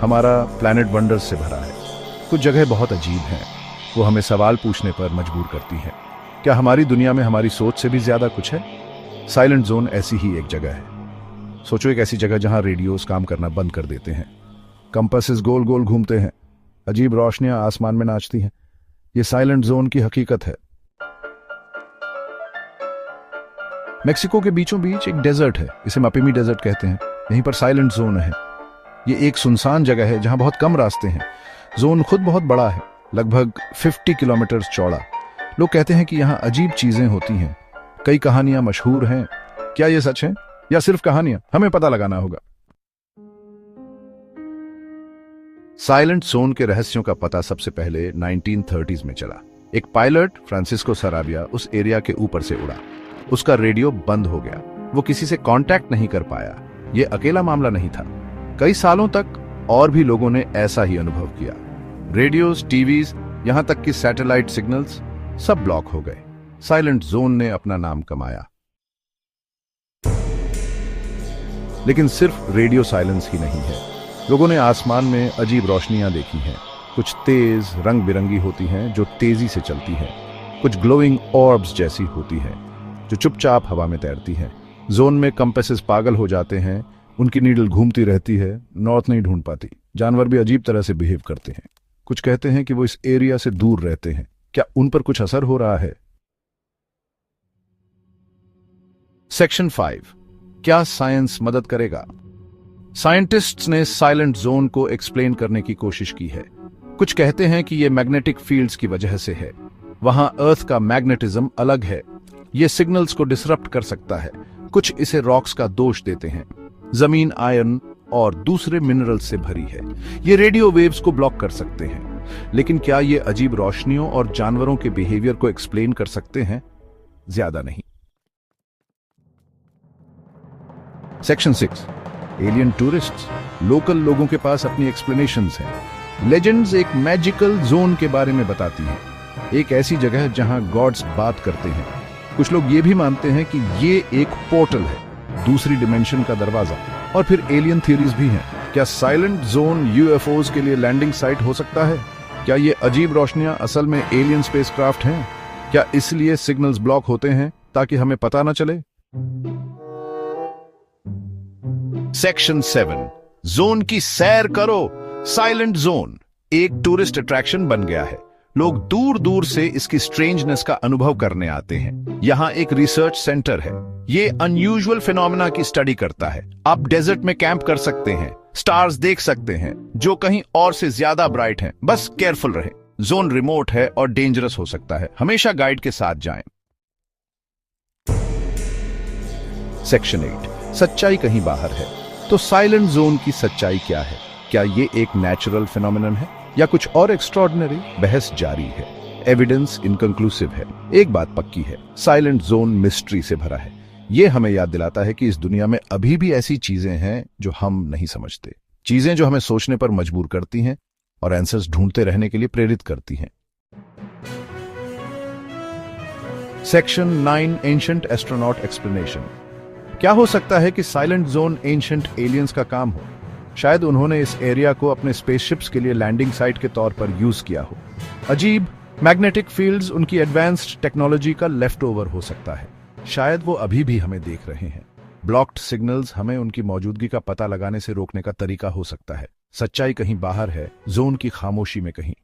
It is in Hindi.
हमारा प्लैनेट वंडर्स से भरा है। कुछ जगह बहुत अजीब हैं, वो हमें सवाल पूछने पर मजबूर करती हैं। क्या हमारी दुनिया में हमारी सोच से भी ज्यादा कुछ है? साइलेंट जोन ऐसी ही एक जगह है। सोचो, एक ऐसी जगह जहां रेडियोस काम करना बंद कर देते हैं, कंपासेस गोल गोल घूमते हैं, अजीब रोशनियां आसमान में नाचती हैं। ये साइलेंट जोन की हकीकत है। मेक्सिको के बीचों बीच एक डेजर्ट है, इसे मपिमी डेजर्ट कहते हैं। यहीं पर साइलेंट जोन है। ये एक सुनसान जगह है जहां बहुत कम रास्ते हैं। जोन खुद बहुत बड़ा है, लगभग 50 किलोमीटर चौड़ा। लोग कहते हैं कि यहाँ अजीब चीजें होती हैं। कई कहानियां मशहूर हैं। क्या ये सच है या सिर्फ कहानियां? हमें पता लगाना होगा। साइलेंट जोन के रहस्यों का पता सबसे पहले 1930s में चला। एक पायलट फ्रांसिस्को सराबिया उस एरिया के ऊपर से उड़ा। उसका रेडियो बंद हो गया। वो किसी से कांटेक्ट नहीं कर पाया। ये अकेला मामला नहीं था। कई सालों तक और भी लोगों ने ऐसा ही अनुभव किया। रेडियोज, टीवीज, यहां तक कि सैटेलाइट सिग्नल्स सब ब्लॉक हो गए। साइलेंट जोन ने अपना नाम कमाया। लेकिन सिर्फ रेडियो साइलेंस ही नहीं है। लोगों ने आसमान में अजीब रोशनियां देखी हैं। कुछ तेज रंग बिरंगी होती हैं जो तेजी से चलती हैं। कुछ ग्लोइंग ऑर्ब्स जैसी होती हैं जो चुपचाप हवा में तैरती हैं। जोन में कंपासेस पागल हो जाते हैं। उनकी नीडल घूमती रहती है, नॉर्थ नहीं ढूंढ पाती। जानवर भी अजीब तरह से बिहेव करते हैं। कुछ कहते हैं कि वो इस एरिया से दूर रहते हैं। क्या उन पर कुछ असर हो रहा है? सेक्शन 5, क्या साइंस मदद करेगा? साइंटिस्ट्स ने साइलेंट जोन को एक्सप्लेन करने की कोशिश की है। कुछ कहते हैं कि यह मैग्नेटिक फील्ड्स की वजह से है। वहां अर्थ का मैग्नेटिज्म अलग है। यह सिग्नल्स को डिसरप्ट कर सकता है। कुछ इसे रॉक्स का दोष देते हैं। जमीन आयरन और दूसरे मिनरल्स से भरी है। ये रेडियो वेव्स को ब्लॉक कर सकते हैं। लेकिन क्या ये अजीब रोशनियों और जानवरों के बिहेवियर को एक्सप्लेन कर सकते हैं? ज्यादा नहीं। Section 6, alien tourists. लोकल लोगों के पास अपनी एक्सप्लेनेशंस हैं। लेजेंड्स एक मैजिकल जोन के बारे में बताती हैं। एक ऐसी जगह जहां गॉड्स बात करते हैं। कुछ लोग ये भी मानते हैं कि ये एक पोर्टल है, दूसरी डिमेंशन का दरवाजा। और फिर एलियन थ्योरीज भी हैं। क्या साइलेंट जोन यूएफओज के लिए लैंडिंग साइट हो सकता है? क्या ये अजीब रोशनियां असल में एलियन स्पेसक्राफ्ट हैं? क्या इसलिए सिग्नल्स ब्लॉक होते हैं ताकि हमें पता न चले? सेक्शन 7, जोन की सैर करो। साइलेंट जोन एक टूरिस्ट अट्रैक्शन बन गया है। लोग दूर दूर से इसकी स्ट्रेंजनेस का अनुभव करने आते हैं। यहाँ एक रिसर्च सेंटर है। ये अनयूजुअल फिनोमेना की स्टडी करता है। आप डेजर्ट में कैंप कर सकते हैं, स्टार्स देख सकते हैं जो कहीं और से ज्यादा ब्राइट हैं। बस केयरफुल रहें। जोन रिमोट है और डेंजरस हो सकता है। हमेशा गाइड के साथ जाएं। सेक्शन 8, सच्चाई कहीं बाहर है। तो साइलेंट जोन की सच्चाई क्या है? क्या ये एक नेचुरल फिनोमेनन है या कुछ और एक्स्ट्रॉर्डिनरी? बहस जारी है। एविडेंस इनकंक्लूसिव है। एक बात पक्की है, साइलेंट जोन मिस्ट्री से भरा है। यह हमें याद दिलाता है कि इस दुनिया में अभी भी ऐसी चीजें हैं जो हम नहीं समझते। चीजें जो हमें सोचने पर मजबूर करती हैं और आंसर्स ढूंढते रहने के लिए प्रेरित करती हैं। Section 9, ancient astronaut explanation. क्या हो सकता है कि साइलेंट जोन एंशिएंट एलियंस का काम हो? शायद उन्होंने इस एरिया को अपने स्पेसशिप्स के लिए लैंडिंग साइट के तौर पर यूज किया हो। अजीब मैग्नेटिक फील्ड्स उनकी एडवांस्ड टेक्नोलॉजी का लेफ्ट ओवर हो सकता है। शायद वो अभी भी हमें देख रहे हैं। ब्लॉक्ड सिग्नल्स हमें उनकी मौजूदगी का पता लगाने से रोकने का तरीका हो सकता है। सच्चाई कहीं बाहर है, जोन की खामोशी में कहीं।